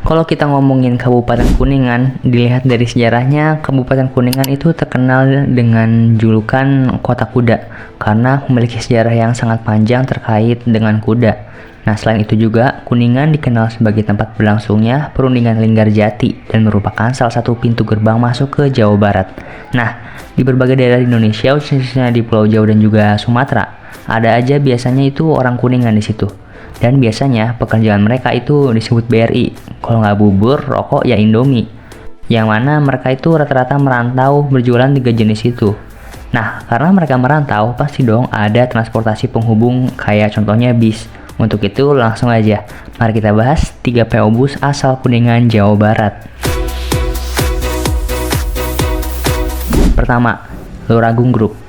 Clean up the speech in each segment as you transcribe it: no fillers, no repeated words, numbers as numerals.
Kalau kita ngomongin Kabupaten Kuningan, dilihat dari sejarahnya, Kabupaten Kuningan itu terkenal dengan julukan Kota Kuda karena memiliki sejarah yang sangat panjang terkait dengan kuda. Nah, selain itu juga, Kuningan dikenal sebagai tempat berlangsungnya perundingan Linggarjati dan merupakan salah satu pintu gerbang masuk ke Jawa Barat. Nah, di berbagai daerah di Indonesia, khususnya di Pulau Jawa dan juga Sumatera, ada aja biasanya itu orang Kuningan di situ. Dan biasanya pekerjaan mereka itu disebut BRI. Kalau nggak bubur, rokok, ya Indomie. Yang mana mereka itu rata-rata merantau berjualan 3 jenis itu. Nah, karena mereka merantau, pasti dong ada transportasi penghubung kayak contohnya bis. Untuk itu langsung aja, mari kita bahas 3 PO Bus asal Kuningan, Jawa Barat. Pertama, Luragung Group.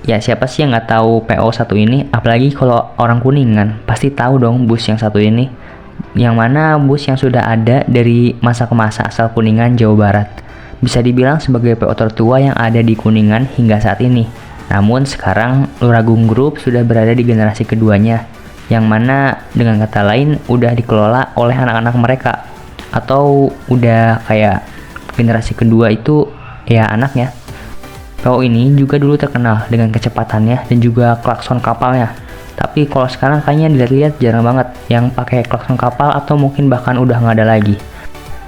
Ya, siapa sih yang nggak tahu PO satu ini? Apalagi kalau orang Kuningan, pasti tahu dong bus yang satu ini. Yang mana bus yang sudah ada dari masa ke masa asal Kuningan, Jawa Barat. Bisa dibilang sebagai PO tertua yang ada di Kuningan hingga saat ini. Namun sekarang Luragung Group sudah berada di generasi keduanya. Yang mana dengan kata lain udah dikelola oleh anak-anak mereka. Atau udah kayak generasi kedua itu ya anaknya. PO ini juga dulu terkenal dengan kecepatannya dan juga klakson kapalnya. Tapi kalau sekarang kayaknya dilihat-lihat jarang banget yang pakai klakson kapal atau mungkin bahkan udah nggak ada lagi.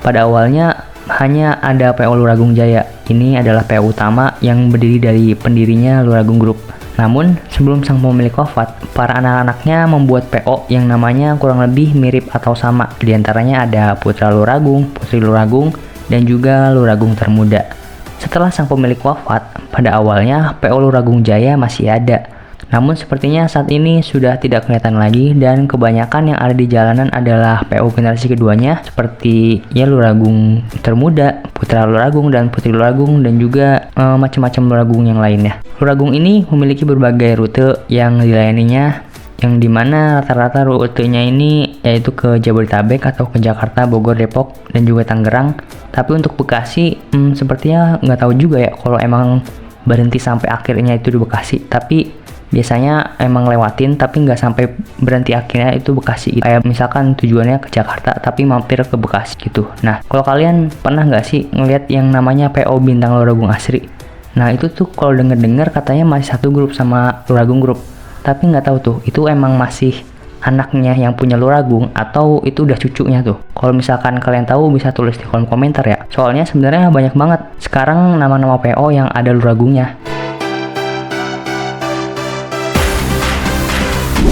Pada awalnya hanya ada PO Luragung Jaya. Ini adalah PO utama yang berdiri dari pendirinya Luragung Group. Namun sebelum sang pemilik wafat, para anak-anaknya membuat PO yang namanya kurang lebih mirip atau sama. Di antaranya ada Putra Luragung, Putri Luragung, dan juga Luragung Termuda. Setelah sang pemilik wafat, pada awalnya PO Luragung Jaya masih ada. Namun sepertinya saat ini sudah tidak kelihatan lagi dan kebanyakan yang ada di jalanan adalah PO generasi keduanya seperti ya Luragung Termuda, Putra Luragung dan Putri Luragung dan juga macam-macam Luragung yang lainnya. Luragung ini memiliki berbagai rute yang dilayaninya, yang dimana rata-rata rutenya ini yaitu ke Jabodetabek atau ke Jakarta, Bogor, Depok, dan juga Tangerang. Tapi untuk Bekasi, sepertinya nggak tahu juga ya kalau emang berhenti sampai akhirnya itu di Bekasi. Tapi biasanya emang lewatin tapi nggak sampai berhenti akhirnya itu Bekasi gitu. Kayak misalkan tujuannya ke Jakarta tapi mampir ke Bekasi gitu. Nah, kalau kalian pernah nggak sih ngeliat yang namanya PO Bintang Luragung Asri? Nah, itu tuh kalau denger-dengar katanya masih satu grup sama Luragung Group. Tapi nggak tahu tuh, itu emang masih anaknya yang punya Luragung atau itu udah cucunya tuh. Kalau misalkan kalian tahu bisa tulis di kolom komentar ya. Soalnya sebenarnya banyak banget sekarang nama-nama PO yang ada Luragungnya.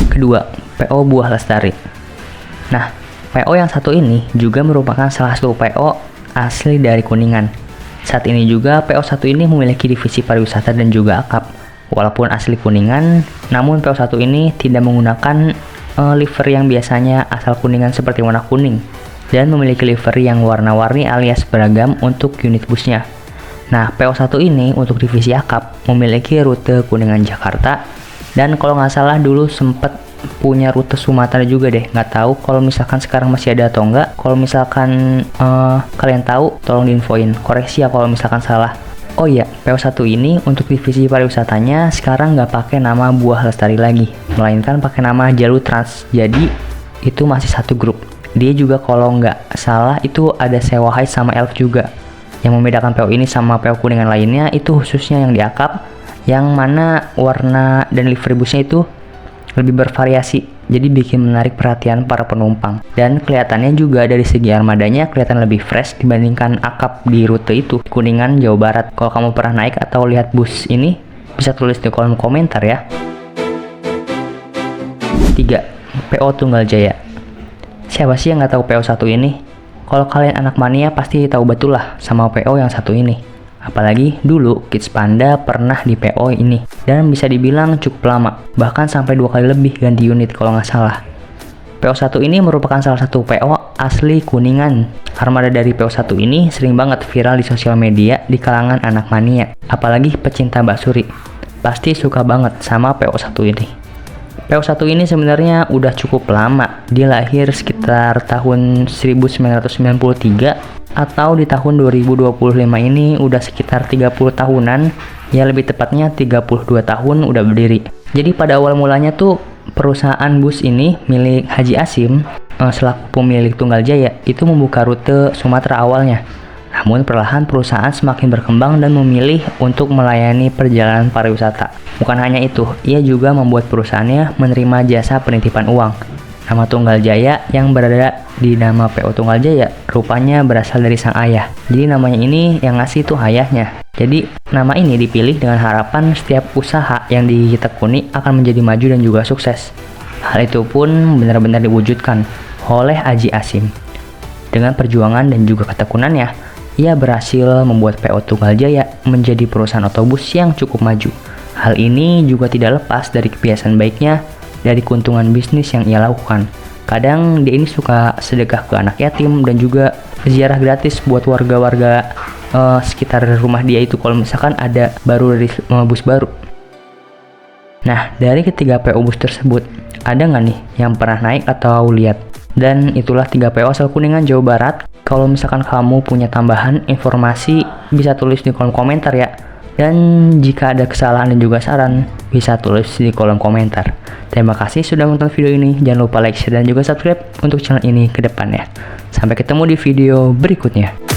Kedua, PO Buah Lestari. Nah, PO yang satu ini juga merupakan salah satu PO asli dari Kuningan. Saat ini juga PO satu ini memiliki divisi pariwisata dan juga akap. Walaupun asli Kuningan, namun PO satu ini tidak menggunakan livery yang biasanya asal Kuningan seperti warna kuning dan memiliki livery yang warna-warni alias beragam untuk unit busnya. Nah, PO satu ini untuk divisi akap memiliki rute Kuningan Jakarta dan kalau nggak salah dulu sempat punya rute Sumatera juga deh. Nggak tahu kalau misalkan sekarang masih ada atau enggak. Kalau misalkan kalian tahu, tolong diinfoin, koreksi ya kalau misalkan salah. Oh iya, PO1 ini untuk divisi pariwisatanya sekarang nggak pakai nama Buah Lestari lagi, melainkan pakai nama Jalur Trans. Jadi itu masih satu grup. Dia juga kalau nggak salah itu ada Sewa High sama Elf juga. Yang membedakan PO ini sama PO Kuningan lainnya itu khususnya yang di akap, yang mana warna dan livery busnya itu lebih bervariasi. Jadi bikin menarik perhatian para penumpang. Dan kelihatannya juga dari segi armadanya kelihatan lebih fresh dibandingkan akap di rute itu, Kuningan, Jawa Barat. Kalau kamu pernah naik atau lihat bus ini, bisa tulis di kolom komentar ya. 3. PO Tunggal Jaya. Siapa sih yang nggak tahu PO satu ini? Kalau kalian anak mania pasti tahu betul lah sama PO yang satu ini. Apalagi dulu Kids Panda pernah di PO ini dan bisa dibilang cukup lama, bahkan sampai 2 kali lebih ganti unit kalau nggak salah. PO1 ini merupakan salah satu PO asli Kuningan. Armada dari PO1 ini sering banget viral di sosial media di kalangan anak mania, apalagi pecinta baksuri. Pasti suka banget sama PO1 ini. PO1 ini sebenarnya udah cukup lama. Dia lahir sekitar tahun 1993 atau di tahun 2025 ini udah sekitar 30 tahunan, ya lebih tepatnya 32 tahun udah berdiri. Jadi pada awal mulanya tuh perusahaan bus ini milik Haji Asim selaku pemilik Tunggal Jaya itu membuka rute Sumatera awalnya. Namun perlahan perusahaan semakin berkembang dan memilih untuk melayani perjalanan pariwisata. Bukan hanya itu, ia juga membuat perusahaannya menerima jasa penitipan uang. Nama Tunggal Jaya yang berada di nama PO Tunggal Jaya rupanya berasal dari sang ayah. Jadi namanya ini yang ngasih tuh ayahnya. Jadi nama ini dipilih dengan harapan setiap usaha yang ditekuni akan menjadi maju dan juga sukses. Hal itu pun benar-benar diwujudkan oleh Aji Asim. Dengan perjuangan dan juga ketekunannya, ia berhasil membuat PO Tunggal Jaya menjadi perusahaan otobus yang cukup maju. Hal ini juga tidak lepas dari kebiasaan baiknya dari keuntungan bisnis yang ia lakukan. Kadang dia ini suka sedekah ke anak yatim dan juga ziarah gratis buat warga-warga sekitar rumah dia itu kalau misalkan ada baru dari bus baru. Nah, dari ketiga PO bus tersebut, ada nggak nih yang pernah naik atau lihat? Dan itulah 3 PO asal Kuningan, Jawa Barat. Kalau misalkan kamu punya tambahan informasi, bisa tulis di kolom komentar ya. Dan jika ada kesalahan dan juga saran, bisa tulis di kolom komentar. Terima kasih sudah menonton video ini. Jangan lupa like, share, dan juga subscribe untuk channel ini ke depannya. Sampai ketemu di video berikutnya.